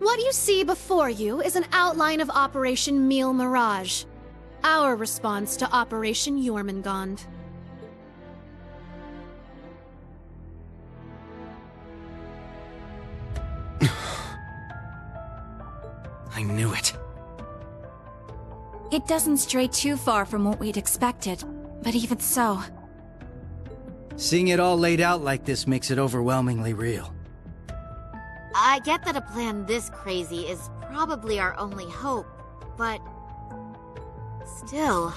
What you see before you is an outline of Operation Meal Mirage, our response to Operation Jormungand. I knew it. It doesn't stray too far from what we'd expected, but even so... Seeing it all laid out like this makes it overwhelmingly real. I get that a plan this crazy is probably our only hope, but... Still...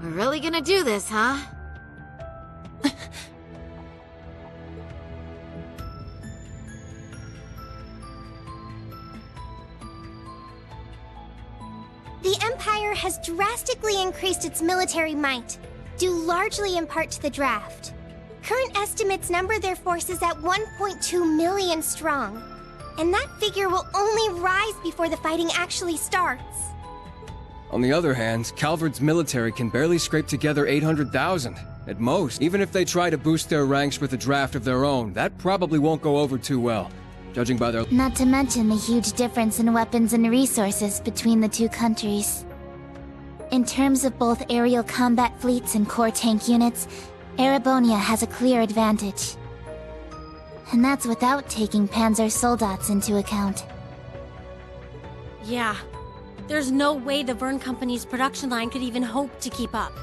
We're really gonna do this, huh? The Empire has drastically increased its military might, due largely in part to the draft. Current estimates number their forces at 1.2 million strong, and that figure will only rise before the fighting actually starts. On the other hand, Calvard's military can barely scrape together 800,000, at most. Even if they try to boost their ranks with a draft of their own, that probably won't go over too well, judging by their... Not to mention the huge difference in weapons and resources between the two countries. In terms of both aerial combat fleets and core tank units, Erebonia has a clear advantage. And that's without taking Panzer Soldats into account. Yeah. There's no way the Verne Company's production line could even hope to keep up.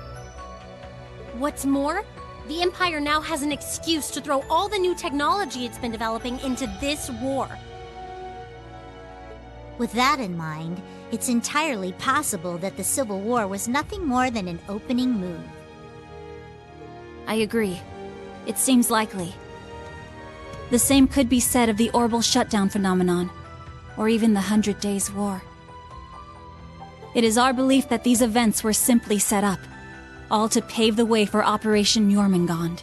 What's more, the Empire now has an excuse to throw all the new technology it's been developing into this war. With that in mind, it's entirely possible that the Civil War was nothing more than an opening move. I agree. It seems likely. The same could be said of the Orbital Shutdown phenomenon, or even the 100 Days War. It is our belief that these events were simply set up, all to pave the way for Operation Jormungand.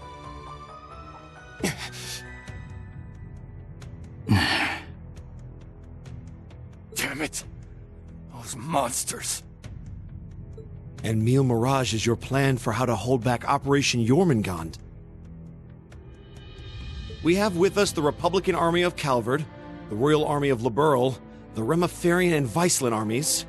Damn it! Those monsters! And Meal Mirage is your plan for how to hold back Operation Jormungand. We have with us the Republican Army of Calvard, the Royal Army of Liberl, the Remiferian and Viceland armies,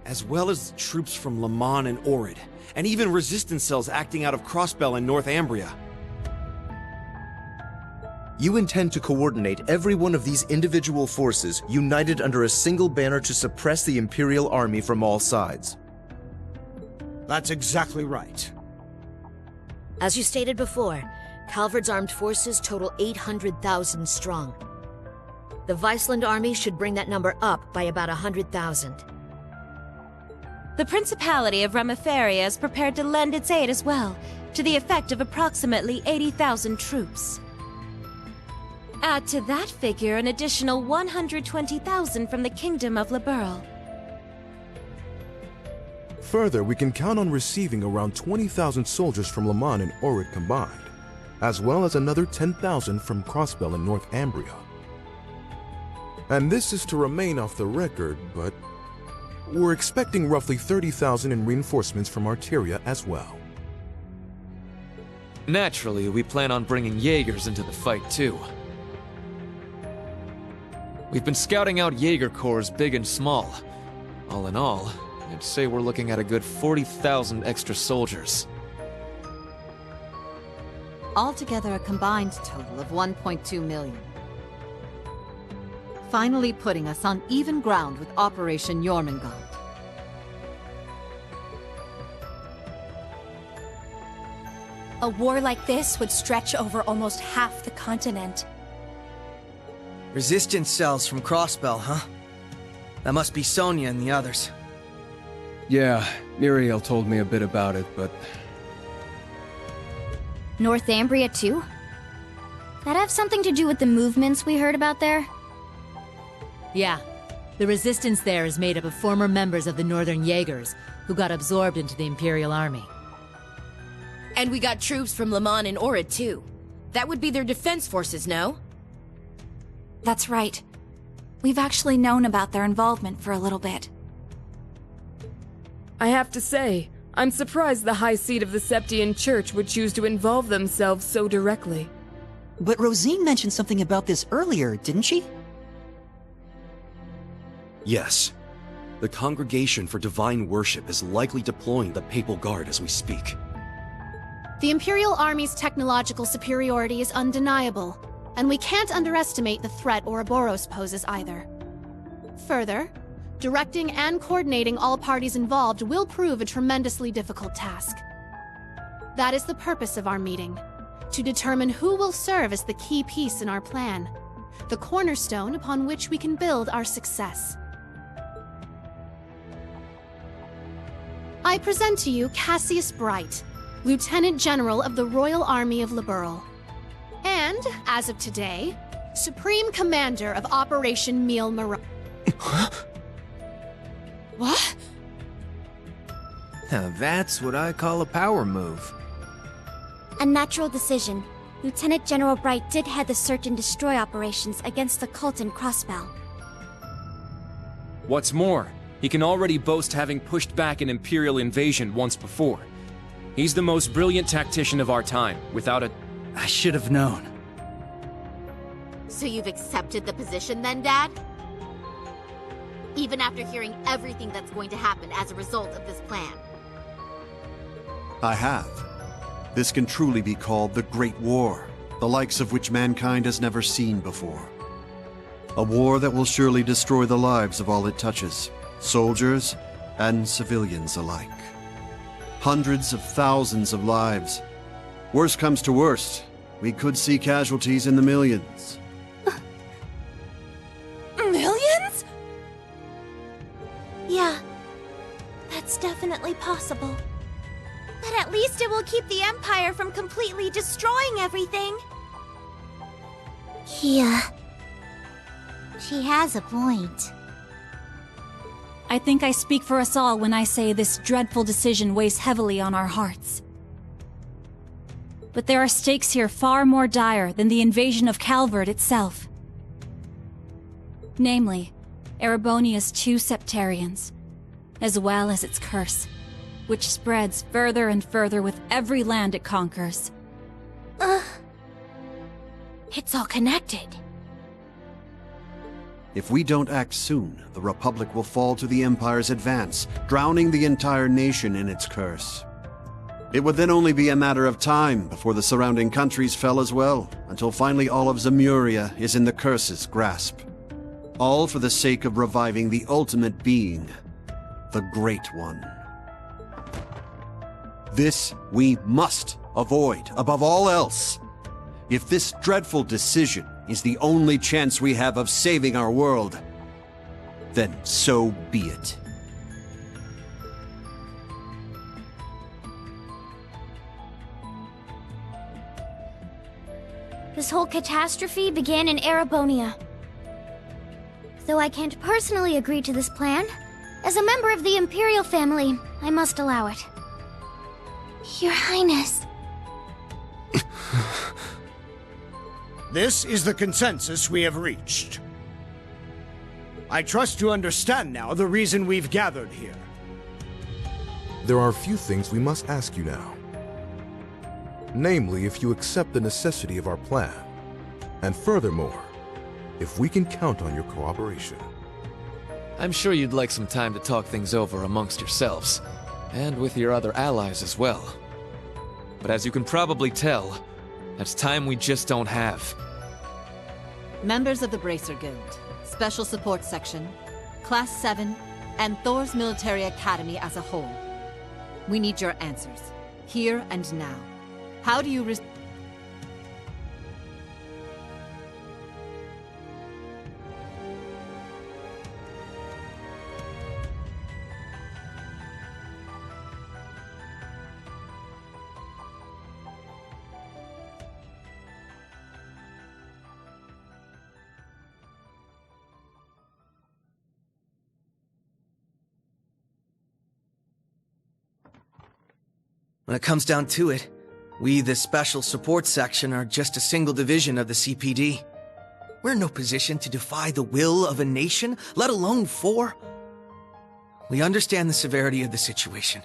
as well as troops from Le Mans and Orid, and even resistance cells acting out of Crossbell in Northumbria. You intend to coordinate every one of these individual forces united under a single banner to suppress the Imperial Army from all sides. That's exactly right. As you stated before, Calvard's armed forces total 800,000 strong. The Viceland army should bring that number up by about 100,000. The Principality of Remiferia is prepared to lend its aid as well, to the effect of approximately 80,000 troops. Add to that figure an additional 120,000 from the Kingdom of Liberl. Further, we can count on receiving around 20,000 soldiers from Le Mans and Orid combined, as well as another 10,000 from Crossbell and Northumbria. And this is to remain off the record, but we're expecting roughly 30,000 in reinforcements from Arteria as well. Naturally, we plan on bringing Jaegers into the fight too. We've been scouting out Jaeger corps big and small. All in all, I'd say we're looking at a good 40,000 extra soldiers. Altogether a combined total of 1.2 million. Finally putting us on even ground with Operation Jormungand. A war like this would stretch over almost half the continent. Resistance cells from Crossbell, huh? That must be Sonia and the others. Yeah, Muriel told me a bit about it, but... Northumbria too? That have something to do with the movements we heard about there? Yeah. The resistance there is made up of former members of the Northern Jaegers, who got absorbed into the Imperial Army. And we got troops from Lamon and Orid, too. That would be their defense forces, no? That's right. We've actually known about their involvement for a little bit. I have to say, I'm surprised the High Seat of the Septian Church would choose to involve themselves so directly. But Rosine mentioned something about this earlier, didn't she? Yes. The Congregation for Divine Worship is likely deploying the Papal Guard as we speak. The Imperial Army's technological superiority is undeniable, and we can't underestimate the threat Ouroboros poses either. Further, directing and coordinating all parties involved will prove a tremendously difficult task. That is the purpose of our meeting, to determine who will serve as the key piece in our plan, the cornerstone upon which we can build our success. I present to you Cassius Bright, Lieutenant General of the Royal Army of Liberl. And, as of today, Supreme Commander of Operation Mille Mirage. What? Now that's what I call a power move. A natural decision. Lieutenant General Bright did head the search and destroy operations against the cult in Crossbell. What's more, he can already boast having pushed back an Imperial invasion once before. He's the most brilliant tactician of our time, without a... I should have known. So you've accepted the position then, Dad? Even after hearing everything that's going to happen as a result of this plan? I have. This can truly be called the Great War, the likes of which mankind has never seen before. A war that will surely destroy the lives of all it touches, soldiers and civilians alike. Hundreds of thousands of lives. Worst comes to worst, we could see casualties in the millions. Millions? Yeah, that's definitely possible. But at least it will keep the Empire from completely destroying everything. Yeah. She has a point. I think I speak for us all when I say this dreadful decision weighs heavily on our hearts. But there are stakes here far more dire than the invasion of Calvard itself. Namely, Erebonia's 2 Septarians, as well as its curse, which spreads further and further with every land it conquers. It's all connected. If we don't act soon, the Republic will fall to the Empire's advance, drowning the entire nation in its curse. It would then only be a matter of time before the surrounding countries fell as well, until finally all of Zemuria is in the curse's grasp. All for the sake of reviving the ultimate being, the Great One. This we must avoid above all else. If this dreadful decision is the only chance we have of saving our world, then so be it. This whole catastrophe began in Erebonia. Though I can't personally agree to this plan, as a member of the Imperial family, I must allow it. Your Highness. This is the consensus we have reached. I trust you understand now the reason we've gathered here. There are a few things we must ask you now. Namely, if you accept the necessity of our plan. And furthermore, if we can count on your cooperation. I'm sure you'd like some time to talk things over amongst yourselves, and with your other allies as well. But as you can probably tell, that's time we just don't have. Members of the Bracer Guild, Special Support Section, Class 7, and Thor's Military Academy as a whole. We need your answers, here and now. How do you When it comes down to it, we, the Special Support Section, are just a single division of the CPD. We're in no position to defy the will of a nation, let alone 4. We understand the severity of the situation.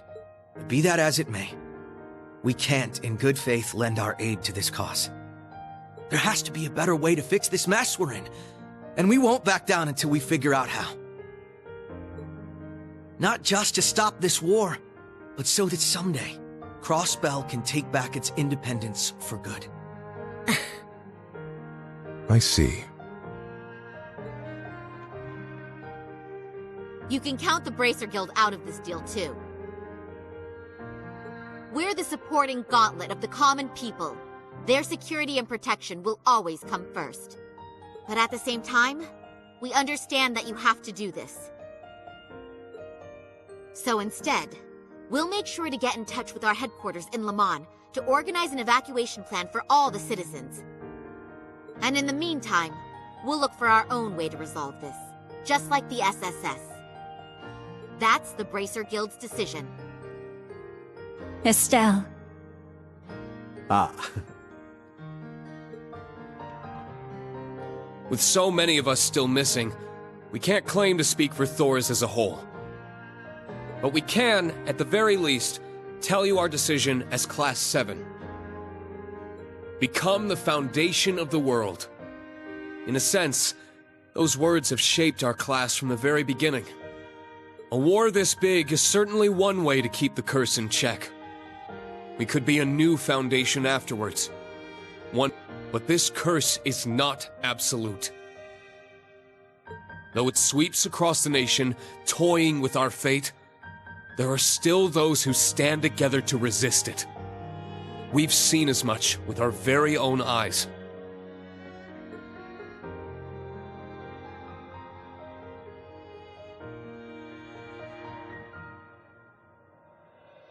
But be that as it may, we can't, in good faith, lend our aid to this cause. There has to be a better way to fix this mess we're in, and we won't back down until we figure out how. Not just to stop this war, but so that someday, Crossbell can take back its independence for good. I see. You can count the Bracer Guild out of this deal, too. We're the supporting gauntlet of the common people. Their security and protection will always come first. But at the same time, we understand that you have to do this. So instead, we'll make sure to get in touch with our headquarters in Le Mans to organize an evacuation plan for all the citizens. And in the meantime, we'll look for our own way to resolve this, just like the SSS. That's the Bracer Guild's decision. Estelle. Ah. With so many of us still missing, we can't claim to speak for Thors as a whole. But we can, at the very least, tell you our decision as Class 7. Become the foundation of the world. In a sense, those words have shaped our class from the very beginning. A war this big is certainly one way to keep the curse in check. We could be a new foundation afterwards. But this curse is not absolute. Though it sweeps across the nation, toying with our fate, there are still those who stand together to resist it. We've seen as much with our very own eyes.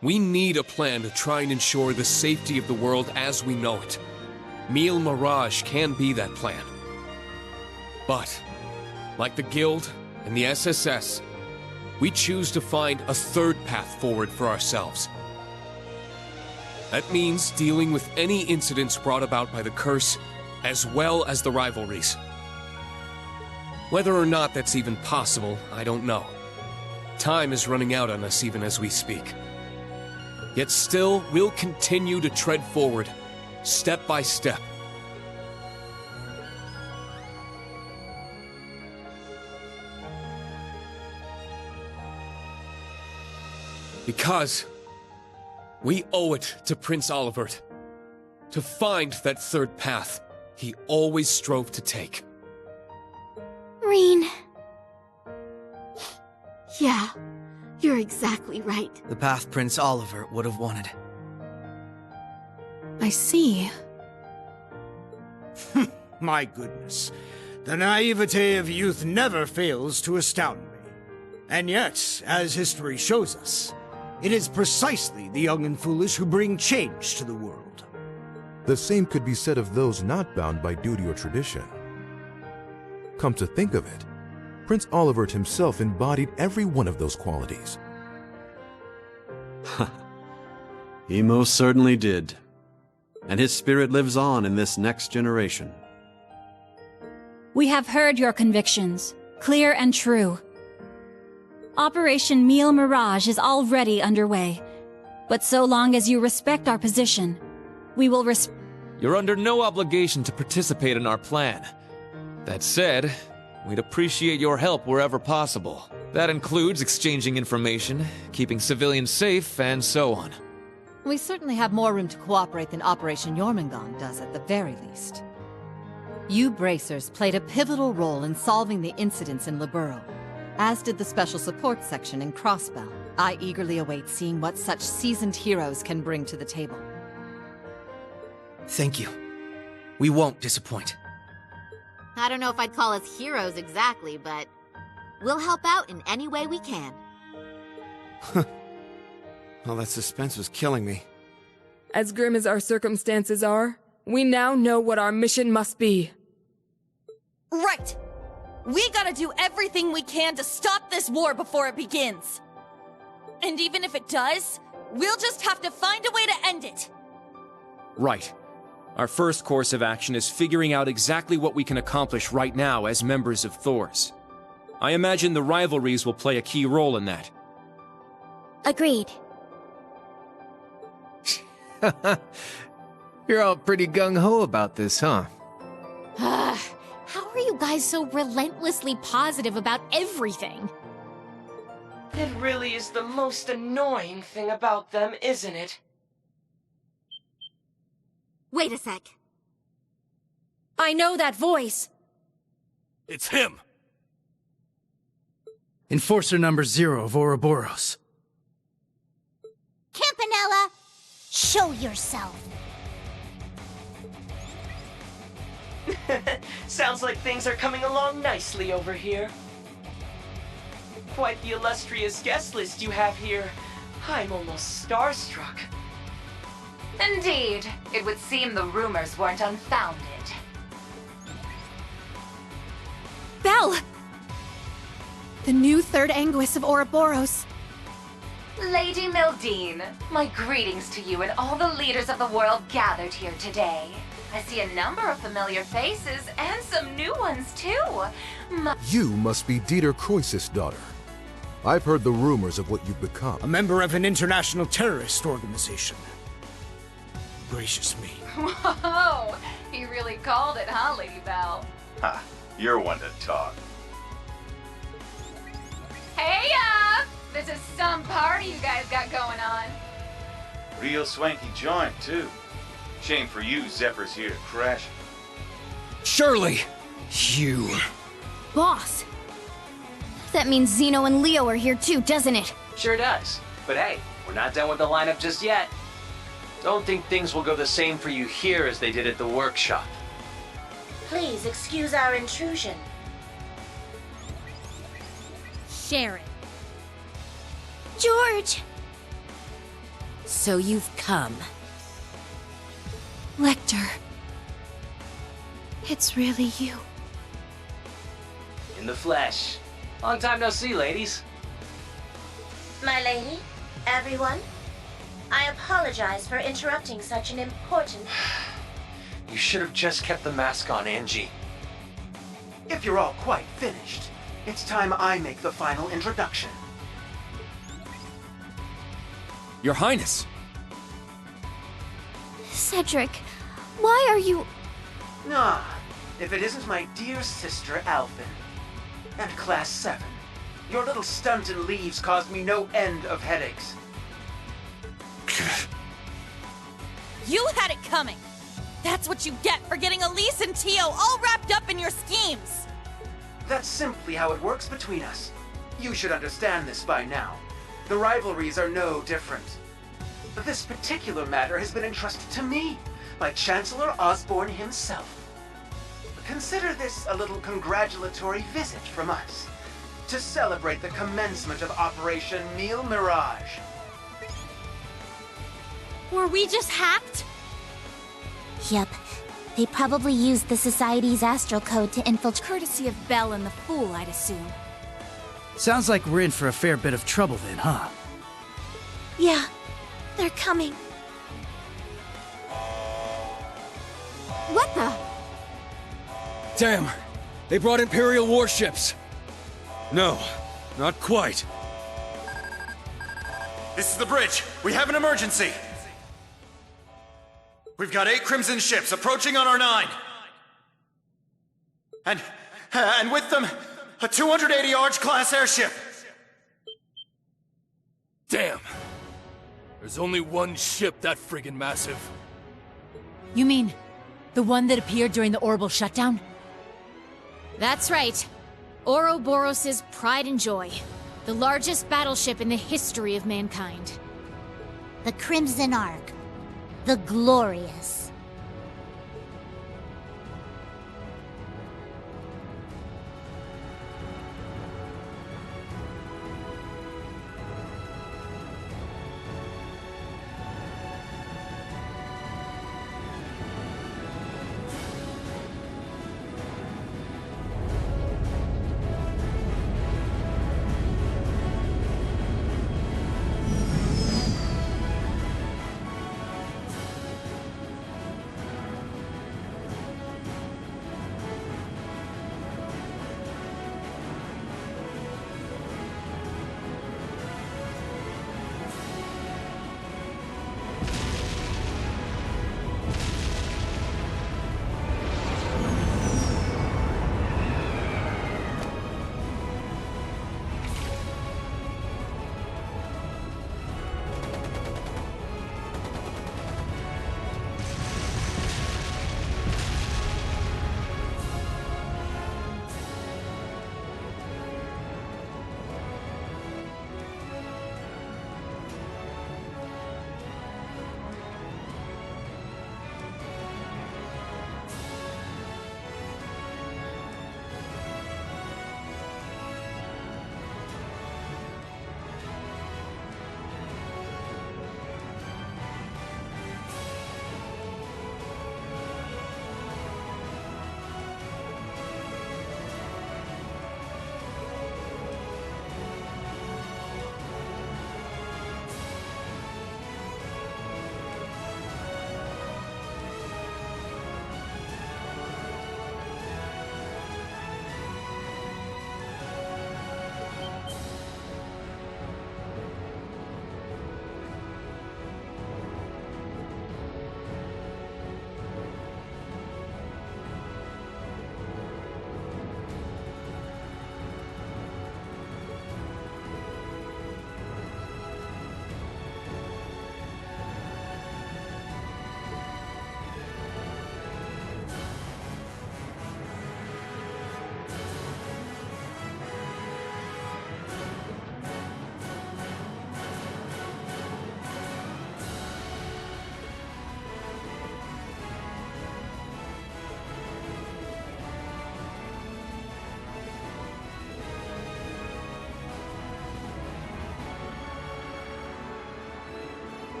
We need a plan to try and ensure the safety of the world as we know it. Mille Mirage can be that plan. But, like the Guild and the SSS, we choose to find a third path forward for ourselves. That means dealing with any incidents brought about by the curse, as well as the rivalries. Whether or not that's even possible, I don't know. Time is running out on us even as we speak. Yet still, we'll continue to tread forward, step by step. Because we owe it to Prince Olivert to find that third path he always strove to take. Rean. Yeah, you're exactly right. The path Prince Olivert would have wanted. I see. My goodness. The naivete of youth never fails to astound me. And yet, as history shows us, it is precisely the young and foolish who bring change to the world. The same could be said of those not bound by duty or tradition. Come to think of it, Prince Olivert himself embodied every one of those qualities. He most certainly did. And his spirit lives on in this next generation. We have heard your convictions, clear and true. Operation Mille Mirage is already underway, but so long as you respect our position, we will You're under no obligation to participate in our plan. That said, we'd appreciate your help wherever possible. That includes exchanging information, keeping civilians safe, and so on. We certainly have more room to cooperate than Operation Jormungand does at the very least. You Bracers played a pivotal role in solving the incidents in Liberl, as did the Special Support Section in Crossbell. I eagerly await seeing what such seasoned heroes can bring to the table. Thank you. We won't disappoint. I don't know if I'd call us heroes exactly, but we'll help out in any way we can. Well, that suspense was killing me. As grim as our circumstances are, we now know what our mission must be. Right! We gotta do everything we can to stop this war before it begins. And even if it does, We'll just have to find a way to end it. Right. Our first course of action is figuring out exactly what we can accomplish right now as members of Thors. I imagine the rivalries will play a key role in that. Agreed. You're all pretty gung-ho about this, huh? How are you guys so relentlessly positive about everything? It really is the most annoying thing about them, isn't it? Wait a sec. I know that voice. It's him! Enforcer number 0 of Ouroboros. Campanella, show yourself. Sounds like things are coming along nicely over here. Quite the illustrious guest list you have here. I'm almost starstruck. Indeed. It would seem the rumors weren't unfounded. Belle! The new third Anguis of Ouroboros. Lady Mildine, my greetings to you and all the leaders of the world gathered here today. I see a number of familiar faces and some new ones too. You must be Dieter Croesus' daughter. I've heard the rumors of what you've become. A member of an international terrorist organization. Gracious me. Whoa! He really called it, huh, Lady Belle? Ha! You're one to talk. Hey, this is some party you guys got going on. Real swanky joint, too. Shame for you, Zephyr's here to crash it. Shirley! You... Boss! That means Zeno and Leo are here too, doesn't it? Sure does. But hey, we're not done with the lineup just yet. Don't think things will go the same for you here as they did at the workshop. Please excuse our intrusion. Sharon. George! So you've come. Lecter. It's really you. In the flesh. Long time no see, ladies. My lady, everyone, I apologize for interrupting such an important... You should have just kept the mask on, Angie. If you're all quite finished, it's time I make the final introduction. Your Highness! Cedric, why are you... Ah, if it isn't my dear sister, Alphen. And Class 7. Your little stunt in leaves caused me no end of headaches. You had it coming. That's what you get for getting Elise and Tio all wrapped up in your schemes. That's simply how it works between us. You should understand this by now. The rivalries are no different. But this particular matter has been entrusted to me by Chancellor Osborne himself. Consider this a little congratulatory visit from us to celebrate the commencement of Operation Mille Mirage. Were we just hacked? Yep. They probably used the Society's astral code to infiltrate. Courtesy of Belle and the Fool, I'd assume. Sounds like we're in for a fair bit of trouble then, huh? Yeah, they're coming. What the? Damn! They brought Imperial warships! No, not quite. This is the bridge. We have an emergency. We've got 8 Crimson ships approaching on our 9. And with them, a 280 Arch-class airship. Damn. There's only one ship that friggin' massive. You mean the one that appeared during the orbital shutdown? That's right. Ouroboros' pride and joy. The largest battleship in the history of mankind. The Crimson Ark. The Glorious.